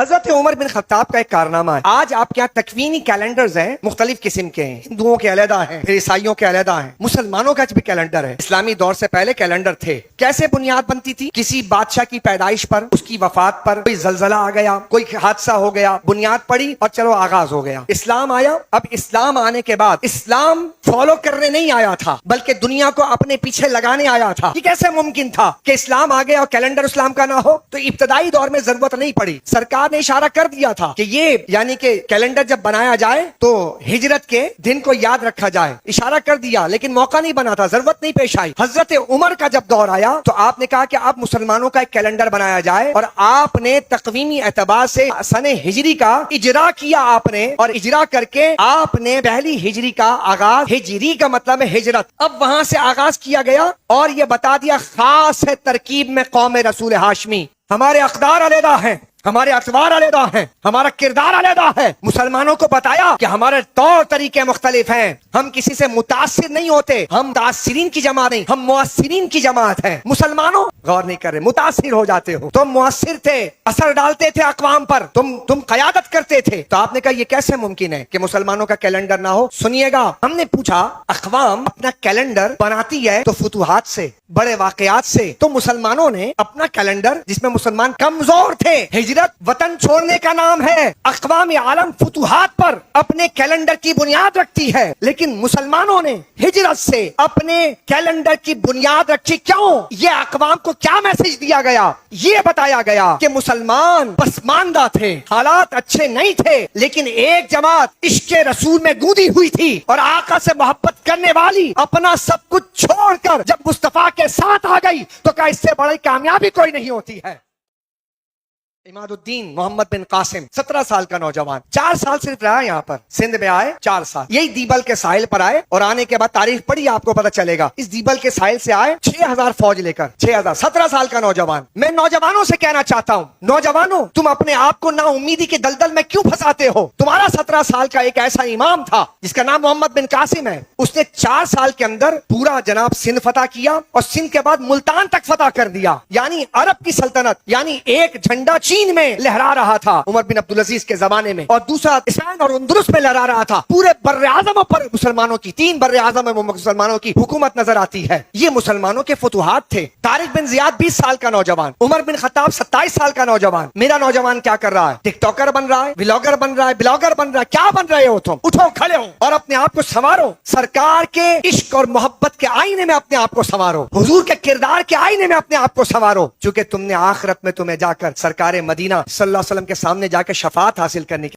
حضرت عمر بن خطاب کا ایک کارنامہ ہے. آج آپ کے یہاں تکوینی کیلنڈرز ہیں، مختلف قسم کے ہیں، ہندوؤں کے علیحدہ ہیں، پھر عیسائیوں کے علیحدہ ہیں، مسلمانوں کا بھی کیلنڈر ہے. اسلامی دور سے پہلے کیلنڈر تھے. کیسے بنیاد بنتی تھی؟ کسی بادشاہ کی پیدائش پر، اس کی وفات پر، کوئی زلزلہ آ گیا، کوئی حادثہ ہو گیا، بنیاد پڑی اور چلو آغاز ہو گیا. اسلام آیا. اب اسلام آنے کے بعد اسلام فالو کرنے نہیں آیا تھا بلکہ دنیا کو اپنے پیچھے لگانے آیا تھا. یہ کیسے ممکن تھا کہ اسلام آ گیا اور کیلنڈر اسلام کا نہ ہو؟ تو ابتدائی دور میں ضرورت نہیں پڑی. سرکار نے اشارہ کر دیا تھا کہ یہ یعنی کہ کیلنڈر جب بنایا جائے تو ہجرت کے دن کو یاد رکھا جائے. اشارہ کر دیا لیکن موقع نہیں بنا تھا، ضرورت نہیں پیش آئی. حضرت عمر کا جب دور آیا تو آپ نے کہا کہ اب مسلمانوں کا ایک کیلنڈر بنایا جائے اور آپ نے تقویمی اعتبار سے سن ہجری کا اجرا کیا. آپ نے اور اجرا کر کے آپ نے پہلی ہجری کا آغاز، ہجری کا مطلب ہے ہجرت، اب وہاں سے آغاز کیا گیا اور یہ بتا دیا خاص ہے ترکیب میں قوم رسول ہاشمی. ہمارے اقدار علیحدہ ہیں، ہمارے اطوار علیحدہ ہیں، ہمارا کردار علیحدہ ہے. مسلمانوں کو بتایا کہ ہمارے طور طریقے مختلف ہیں، ہم کسی سے متاثر نہیں ہوتے، ہم متاثرین کی جماعت نہیں، ہم مؤثرین کی جماعت ہیں. مسلمانوں غور نہیں کر رہے، متاثر ہو جاتے ہو. تم مؤثر تھے، اثر ڈالتے تھے اقوام پر، تم قیادت کرتے تھے. تو آپ نے کہا یہ کیسے ممکن ہے کہ مسلمانوں کا کیلنڈر نہ ہو؟ سنیے گا، ہم نے پوچھا اقوام اپنا کیلنڈر بناتی ہے تو فتوحات سے، بڑے واقعات سے. تو مسلمانوں نے اپنا کیلنڈر جس میں مسلمان کمزور تھے، ہجرت وطن چھوڑنے کا نام ہے، اقوام عالم فتوحات پر اپنے کیلنڈر کی بنیاد رکھتی ہے، لیکن مسلمانوں نے ہجرت سے اپنے کیلنڈر کی بنیاد رکھی. کیوں؟ یہ اقوام کو کیا میسج دیا گیا؟ یہ بتایا گیا کہ مسلمان پسماندہ تھے، حالات اچھے نہیں تھے، لیکن ایک جماعت عشق رسول میں گودی ہوئی تھی اور آقا سے محبت کرنے والی اپنا سب کچھ چھوڑ کر جب مصطفیٰ کے ساتھ آ گئی تو کہا اس سے بڑی کامیابی کوئی نہیں ہوتی ہے. عماد الدین محمد بن قاسم 17 سال کا نوجوان، 4 سال صرف رہا یہاں پر، سندھ میں آئے 4 سال، یہی دیبل کے ساحل پر آئے اور آنے کے بعد تاریخ پڑھی آپ کو پتہ چلے گا. اس دیبل کے ساحل سے آئے 6000 فوج لے کر، 6000، 17 سال کا نوجوان. میں نوجوانوں سے کہنا چاہتا ہوں، نوجوانوں تم اپنے آپ کو نا امیدی کے دلدل میں کیوں پھنساتے ہو؟ تمہارا 17 سال کا ایک ایسا امام تھا جس کا نام محمد بن قاسم ہے، اس نے 4 سال کے اندر پورا جناب سندھ فتح کیا اور سندھ کے بعد ملتان تک فتح کر دیا. یعنی عرب کی سلطنت، یعنی ایک جھنڈا چین میں لہرا رہا تھا عمر بن عبدالعزیز کے زمانے میں اور دوسرا اسپین اور اندلس میں لہرا رہا تھا. پورے بر اعظم پر مسلمانوں کی، 3 بر اعظم میں مسلمانوں کی حکومت نظر آتی ہے. یہ مسلمانوں کے فتوحات تھے. طارق بن زیاد 20 سال کا نوجوان، عمر بن خطاب 27 سال کا نوجوان. میرا نوجوان کیا کر رہا ہے؟ ٹک ٹاکر بن رہا ہے، ولاگر بن رہا ہے، بلاگر بن رہا ہے. کیا بن رہے ہو تم؟ اٹھو، کھڑے ہو اور اپنے آپ کو سنوارو. سرکار کے عشق اور محبت کے آئینے میں اپنے آپ کو سنوارو، حضور کے کردار کے آئینے میں اپنے آپ کو سنوارو، چونکہ تم نے آخرت میں تمہیں جا کر سرکار مدینہ صلی اللہ علیہ وسلم کے سامنے جا کے شفاعت حاصل کرنے کی